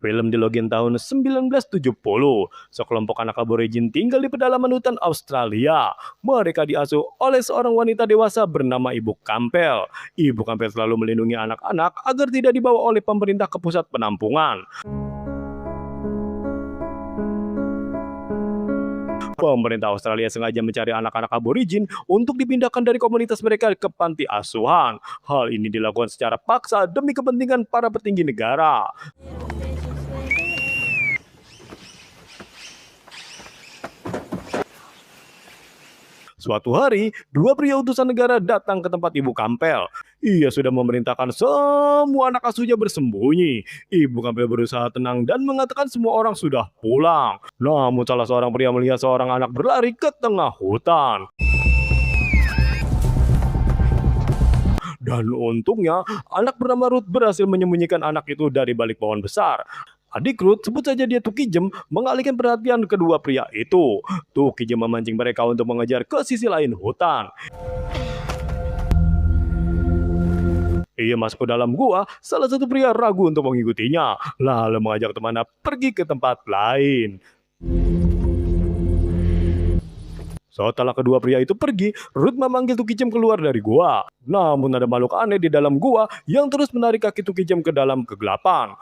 Film dilogi tahun 1970. Sekelompok anak aborigin tinggal di pedalaman hutan Australia. Mereka diasuh oleh seorang wanita dewasa bernama Ibu Campbell. Ibu Campbell selalu melindungi anak-anak agar tidak dibawa oleh pemerintah ke pusat penampungan. Pemerintah Australia sengaja mencari anak-anak aborigin untuk dipindahkan dari komunitas mereka ke panti asuhan. Hal ini dilakukan secara paksa demi kepentingan para petinggi negara. Suatu hari, dua pria utusan negara datang ke tempat Ibu Campbell. Ia sudah memerintahkan semua anak asuhnya bersembunyi. Ibu Campbell berusaha tenang dan mengatakan semua orang sudah pulang. Namun salah seorang pria melihat seorang anak berlari ke tengah hutan. Dan untungnya, anak bernama Ruth berhasil menyembunyikan anak itu dari balik pohon besar. Adik Ruth, sebut saja dia Tuki Jem, mengalihkan perhatian kedua pria itu. Tuki Jem memancing mereka untuk mengejar ke sisi lain hutan. Ia masuk ke dalam gua, salah satu pria ragu untuk mengikutinya, lalu mengajak temannya pergi ke tempat lain. Setelah kedua pria itu pergi, Ruth memanggil Tuki Jem keluar dari gua. Namun ada makhluk aneh di dalam gua yang terus menarik kaki Tuki Jem ke dalam kegelapan.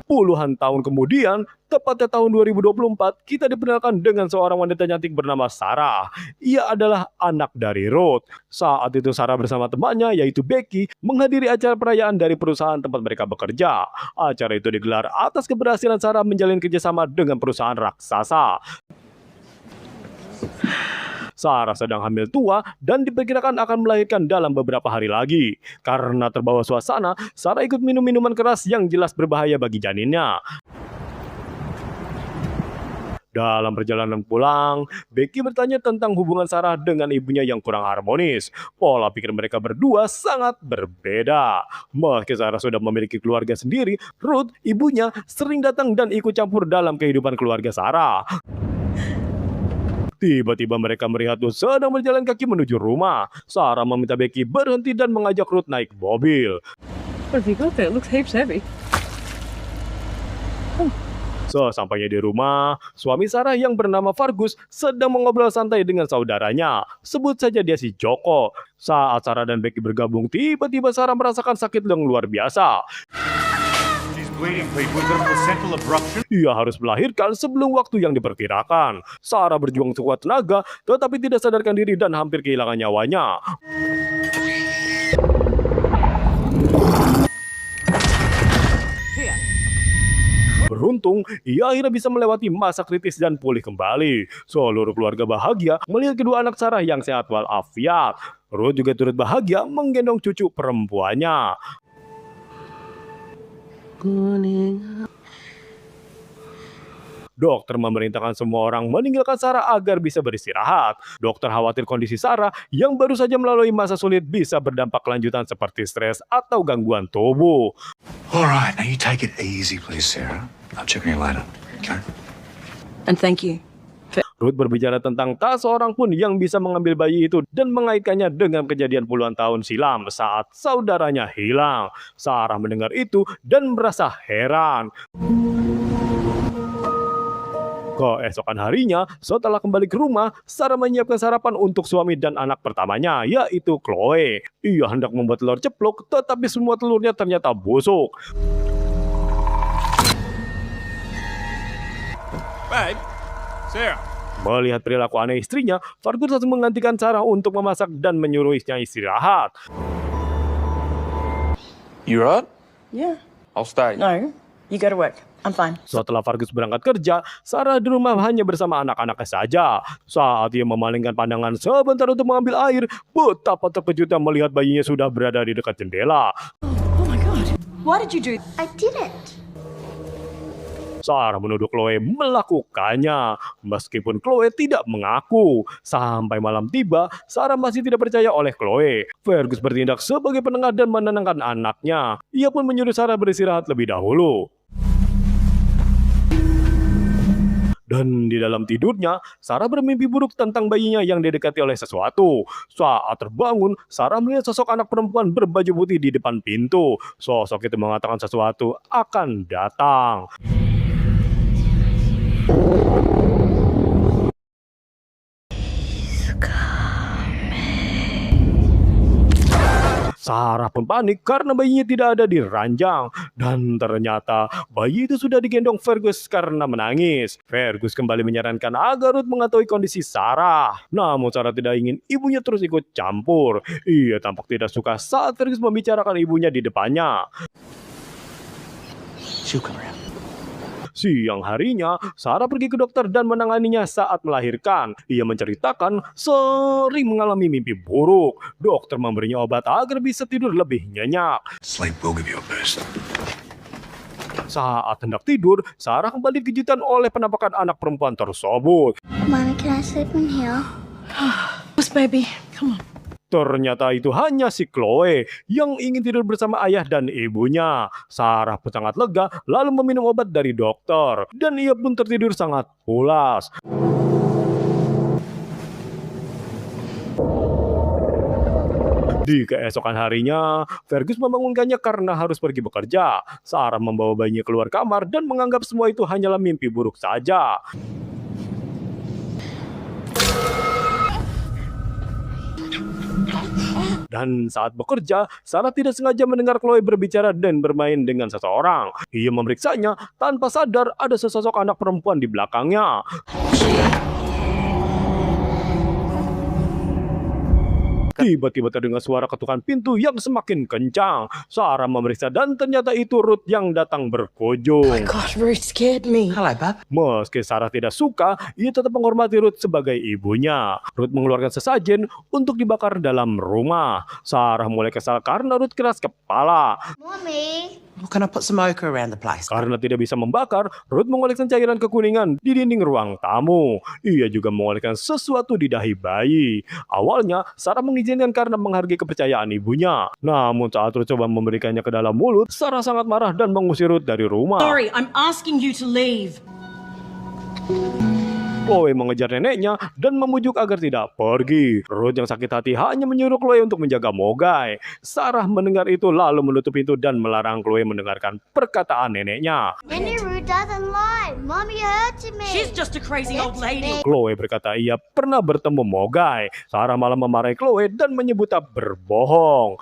Puluhan tahun kemudian, tepatnya tahun 2024, kita diperkenalkan dengan seorang wanita cantik bernama Sarah. Ia adalah anak dari Ruth. Saat itu Sarah bersama temannya, yaitu Becky, menghadiri acara perayaan dari perusahaan tempat mereka bekerja. Acara itu digelar atas keberhasilan Sarah menjalin kerjasama dengan perusahaan raksasa. Sarah sedang hamil tua dan diperkirakan akan melahirkan dalam beberapa hari lagi. Karena terbawa suasana, Sarah ikut minum minuman keras yang jelas berbahaya bagi janinnya. Dalam perjalanan pulang, Becky bertanya tentang hubungan Sarah dengan ibunya yang kurang harmonis. Pola pikir mereka berdua sangat berbeda. Meski Sarah sudah memiliki keluarga sendiri, Ruth, ibunya, sering datang dan ikut campur dalam kehidupan keluarga Sarah. Tiba-tiba mereka melihat Ruth sedang berjalan kaki menuju rumah. Sarah meminta Becky berhenti dan mengajak Ruth naik mobil. What have you got there? It looks heaps heavy. Sesampainya di rumah, suami Sarah yang bernama Fergus sedang mengobrol santai dengan saudaranya. Sebut saja dia si Joko. Saat Sarah dan Becky bergabung, tiba-tiba Sarah merasakan sakit yang luar biasa. Ia harus melahirkan sebelum waktu yang diperkirakan. Sarah berjuang sekuat tenaga, tetapi tidak sadarkan diri dan hampir kehilangan nyawanya. Beruntung, ia akhirnya bisa melewati masa kritis dan pulih kembali. Seluruh keluarga bahagia melihat kedua anak Sarah yang sehat walafiat. Ruth juga turut bahagia menggendong cucu perempuannya. Dokter memerintahkan semua orang meninggalkan Sarah agar bisa beristirahat. Dokter khawatir kondisi Sarah yang baru saja melalui masa sulit bisa berdampak lanjutan seperti stres atau gangguan tubuh. Alright, now you take it easy please, Sarah. I'll check on you later, okay? And thank you. Ruth berbicara tentang tak seorang pun yang bisa mengambil bayi itu dan mengaitkannya dengan kejadian puluhan tahun silam saat saudaranya hilang. Sarah mendengar itu dan merasa heran. Keesokan harinya, setelah kembali ke rumah, Sarah menyiapkan sarapan untuk suami dan anak pertamanya, yaitu Chloe. Ia hendak membuat telur ceplok, tetapi semua telurnya ternyata busuk. Babe, Sarah. Melihat perilaku aneh istrinya, Fergus langsung menggantikan Sarah untuk memasak dan menyuruh istrinya istirahat. You right? Yeah. I'll stay. No, you go to work. I'm fine. Setelah Fergus berangkat kerja, Sarah di rumah hanya bersama anak-anaknya saja. Saat ia memalingkan pandangan sebentar untuk mengambil air, betapa terkejutnya melihat bayinya sudah berada di dekat jendela. Oh my God. Why did you do? I did it. Sarah menuduh Chloe melakukannya, meskipun Chloe tidak mengaku. Sampai malam tiba, Sarah masih tidak percaya oleh Chloe. Fergus bertindak sebagai penengah dan menenangkan anaknya. Ia pun menyuruh Sarah beristirahat lebih dahulu. Dan di dalam tidurnya, Sarah bermimpi buruk tentang bayinya yang didekati oleh sesuatu. Saat terbangun, Sarah melihat sosok anak perempuan berbaju putih di depan pintu. Sosok itu mengatakan sesuatu akan datang. Sarah pun panik karena bayinya tidak ada di ranjang. Dan ternyata bayi itu sudah digendong Fergus karena menangis. Fergus kembali menyarankan agar Ruth mengetahui kondisi Sarah. Namun Sarah tidak ingin ibunya terus ikut campur. Ia tampak tidak suka saat Fergus membicarakan ibunya di depannya. She'll come around. Siang harinya, Sarah pergi ke dokter dan menanganinya saat melahirkan. Ia menceritakan sering mengalami mimpi buruk. Dokter memberinya obat agar bisa tidur lebih nyenyak. Sleep will give you a boost. Saat hendak tidur, Sarah kembali dikejutkan oleh penampakan anak perempuan tersebut. Mommy, can I sleep in here? Yes, baby. Come on. Ternyata itu hanya si Chloe yang ingin tidur bersama ayah dan ibunya. Sarah pun sangat lega lalu meminum obat dari dokter. Dan ia pun tertidur sangat pulas. Di keesokan harinya, Fergus membangunkannya karena harus pergi bekerja. Sarah membawa bayinya keluar kamar dan menganggap semua itu hanyalah mimpi buruk saja. Dan saat bekerja, Sarah tidak sengaja mendengar Chloe berbicara dan bermain dengan seseorang. Ia memeriksanya, tanpa sadar ada sesosok anak perempuan di belakangnya. Tiba-tiba terdengar suara ketukan pintu yang semakin kencang. Sarah memeriksa dan ternyata itu Ruth yang datang berkunjung. Gosh, Ruth scared me. Hello, bub. Meski Sarah tidak suka, ia tetap menghormati Ruth sebagai ibunya. Ruth mengeluarkan sesajen untuk dibakar dalam rumah. Sarah mulai kesal karena Ruth keras kepala. Mommy. Well, can I put some ochre around the place? Karena tidak bisa membakar, Ruth mengoleskan cairan kekuningan di dinding ruang tamu. Ia juga mengoleskan sesuatu di dahi bayi. Awalnya, Sarah mengizinkan karena menghargai kepercayaan ibunya. Namun saat Ruth coba memberikannya ke dalam mulut, Sarah sangat marah dan mengusir Ruth dari rumah. Sorry, I'm asking you to leave. Chloe mengejar neneknya dan memujuk agar tidak pergi. Ruth yang sakit hati hanya menyuruh Chloe untuk menjaga Mogai. Sarah mendengar itu lalu menutup pintu dan melarang Chloe mendengarkan perkataan neneknya. Nanny Ruth doesn't lie. Mommy hurting me. She's just a crazy old lady. Chloe berkata ia pernah bertemu Mogai. Sarah malah memarahi Chloe dan menyebutnya berbohong.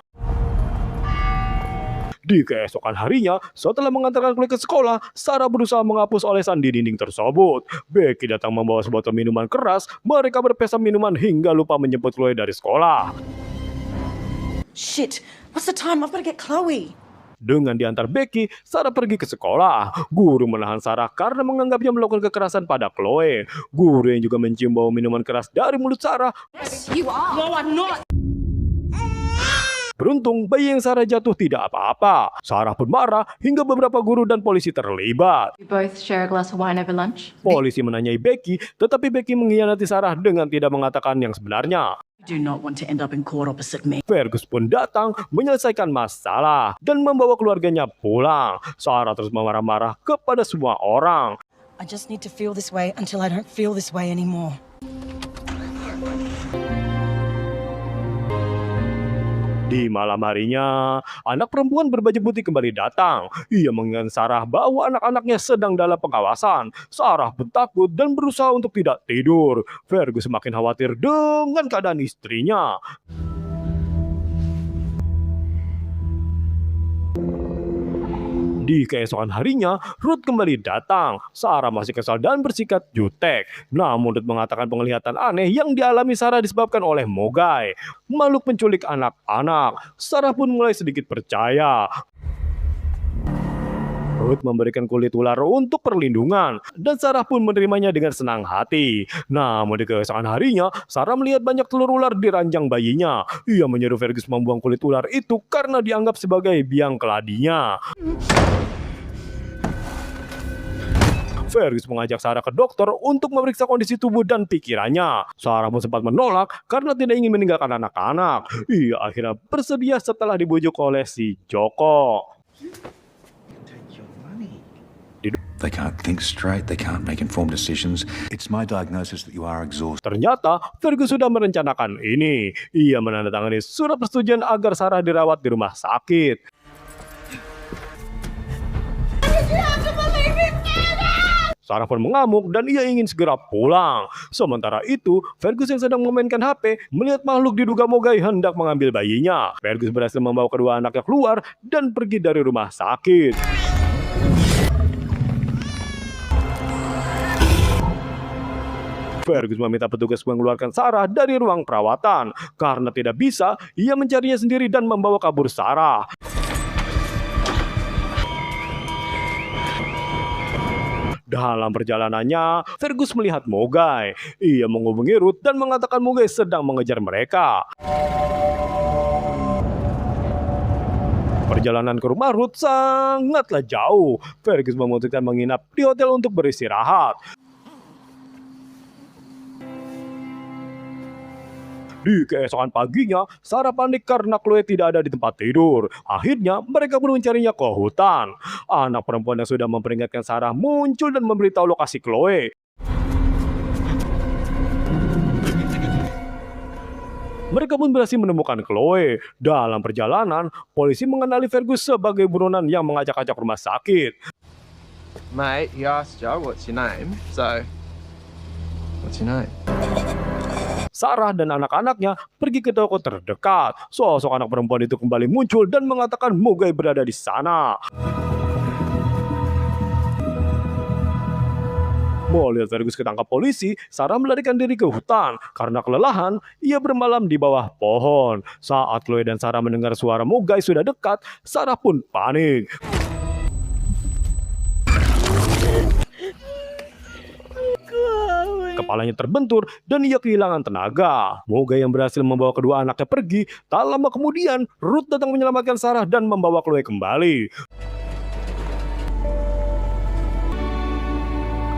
Di keesokan harinya, setelah mengantarkan Chloe ke sekolah, Sarah berusaha menghapus olesan di dinding tersebut. Becky datang membawa sebotol minuman keras. Mereka berpesta minuman hingga lupa menjemput Chloe dari sekolah. Shit, what's the time? I've got to get Chloe. Dengan diantar Becky, Sarah pergi ke sekolah. Guru menahan Sarah karena menganggapnya melakukan kekerasan pada Chloe. Guru yang juga mencium bau minuman keras dari mulut Sarah. Yes, you are. No, I'm not. Beruntung bayi yang Sarah jatuh tidak apa-apa. Sarah pun marah hingga beberapa guru dan polisi terlibat. You both share a glass of wine over lunch? Polisi menanyai Becky, tetapi Becky mengkhianati Sarah dengan tidak mengatakan yang sebenarnya. You do not want to end up in court opposite me. Fergus pun datang menyelesaikan masalah dan membawa keluarganya pulang. Sarah terus marah-marah kepada semua orang. I just need to feel this way until I don't feel this way anymore. Di malam harinya, anak perempuan berbaju putih kembali datang. Ia mengingatkan Sarah bahwa anak-anaknya sedang dalam pengawasan. Sarah pun takut dan berusaha untuk tidak tidur. Fergus semakin khawatir dengan keadaan istrinya. Di keesokan harinya, Ruth kembali datang. Sarah masih kesal dan bersikap jutek. Namun Ruth mengatakan penglihatan aneh yang dialami Sarah disebabkan oleh Mogai, makhluk penculik anak-anak. Sarah pun mulai sedikit percaya. Ruth memberikan kulit ular untuk perlindungan, dan Sarah pun menerimanya dengan senang hati. Namun di keesokan harinya, Sarah melihat banyak telur ular di ranjang bayinya. Ia menyuruh Fergus membuang kulit ular itu karena dianggap sebagai biang keladinya. Fergus mengajak Sarah ke dokter untuk memeriksa kondisi tubuh dan pikirannya. Sarah pun sempat menolak karena tidak ingin meninggalkan anak-anak. Ia akhirnya bersedia setelah dibujuk oleh si Joko. They can't think straight. They can't make informed decisions. It's my diagnosis that you are exhausted. Ternyata Fergus sudah merencanakan ini. Ia menandatangani surat persetujuan agar Sarah dirawat di rumah sakit. Sarah pun mengamuk dan ia ingin segera pulang. Sementara itu, Fergus yang sedang memainkan HP melihat makhluk diduga Mogai hendak mengambil bayinya. Fergus berhasil membawa kedua anaknya keluar dan pergi dari rumah sakit. Fergus meminta petugas mengeluarkan Sarah dari ruang perawatan. Karena tidak bisa, ia mencarinya sendiri dan membawa kabur Sarah. Dalam perjalanannya, Fergus melihat Mogai. Ia menghubungi Ruth dan mengatakan Mogai sedang mengejar mereka. Perjalanan ke rumah Ruth sangatlah jauh. Fergus memutuskan menginap di hotel untuk beristirahat. Di keesokan paginya, Sarah panik karena Chloe tidak ada di tempat tidur. Akhirnya, mereka pun mencarinya ke hutan. Anak perempuan yang sudah memperingatkan Sarah muncul dan memberitahu lokasi Chloe. Mereka pun berhasil menemukan Chloe. Dalam perjalanan, polisi mengenali Fergus sebagai buronan yang mengajak-ajak rumah sakit. Mate, he asked you, what's your name? So, what's your name? Sarah dan anak-anaknya pergi ke toko terdekat. Sosok anak perempuan itu kembali muncul dan mengatakan Mogai berada di sana. Melihat Fergus ketangkap polisi, Sarah melarikan diri ke hutan. Karena kelelahan, ia bermalam di bawah pohon. Saat Chloe dan Sarah mendengar suara Mogai sudah dekat, Sarah pun panik. Kepalanya terbentur dan ia kehilangan tenaga. Mogai yang berhasil membawa kedua anaknya pergi. Tak lama kemudian, Ruth datang menyelamatkan Sarah dan membawa Chloe kembali.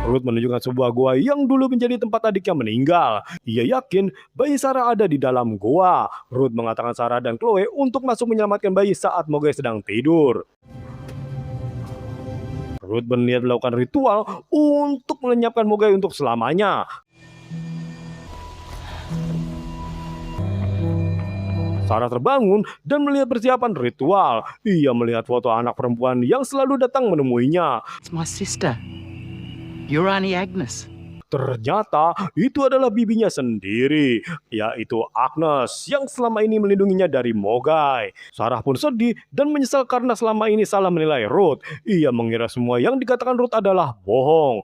Ruth menunjukkan sebuah goa yang dulu menjadi tempat adiknya meninggal. Ia yakin bayi Sarah ada di dalam goa. Ruth mengatakan Sarah dan Chloe untuk masuk menyelamatkan bayi saat Mogai sedang tidur. Ruth berniat melakukan ritual untuk melenyapkan Mogai untuk selamanya. Sarah terbangun dan melihat persiapan ritual. Ia melihat foto anak perempuan yang selalu datang menemuinya. It's my sister. You're Auntie Agnes. Ternyata itu adalah bibinya sendiri, yaitu Agnes yang selama ini melindunginya dari Mogai. Sarah pun sedih dan menyesal karena selama ini salah menilai Ruth. Ia mengira semua yang dikatakan Ruth adalah bohong.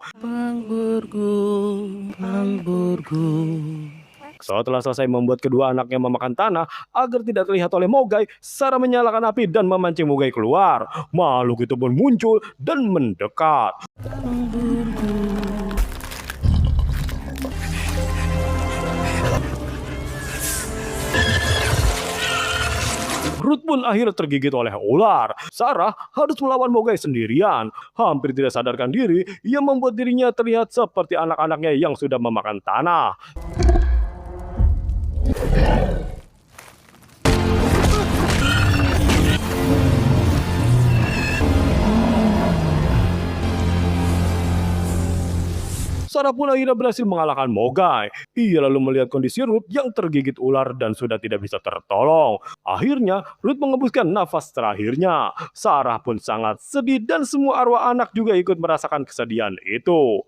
Setelah selesai membuat kedua anaknya memakan tanah agar tidak terlihat oleh Mogai, Sarah menyalakan api dan memancing Mogai keluar. Makhluk itu pun muncul dan mendekat. Ruth pun akhirnya tergigit oleh ular. Sarah harus melawan Mogai sendirian. Hampir tidak sadarkan diri, ia membuat dirinya terlihat seperti anak-anaknya yang sudah memakan tanah. Sarah pun akhirnya berhasil mengalahkan Mogai. Ia lalu melihat kondisi Ruth yang tergigit ular dan sudah tidak bisa tertolong. Akhirnya, Ruth mengembuskan nafas terakhirnya. Sarah pun sangat sedih dan semua arwah anak juga ikut merasakan kesedihan itu.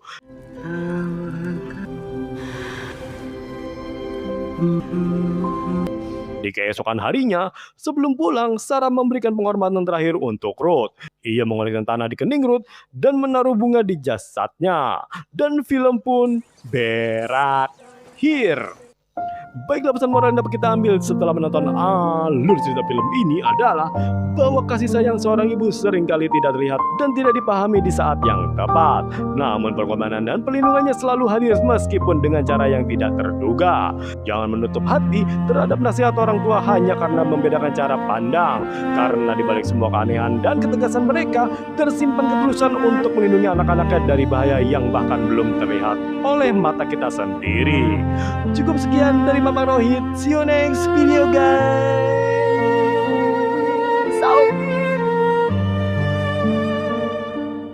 Di keesokan harinya, sebelum pulang, Sarah memberikan penghormatan terakhir untuk Ruth. Ia mengoleskan tanah di kening Ruth dan menaruh bunga di jasadnya. Dan film pun berakhir. Baiklah, pesan moral yang dapat kita ambil setelah menonton alur cerita film ini adalah bahwa kasih sayang seorang ibu seringkali tidak terlihat dan tidak dipahami di saat yang tepat. Namun pengorbanan dan pelindungannya selalu hadir meskipun dengan cara yang tidak terduga. Jangan menutup hati terhadap nasihat orang tua hanya karena membedakan cara pandang. Karena dibalik semua keanehan dan ketegasan mereka, tersimpan ketulusan untuk melindungi anak-anaknya dari bahaya yang bahkan belum terlihat oleh mata kita sendiri. Cukup sekian dari Mama Rohit. See you next video, guys.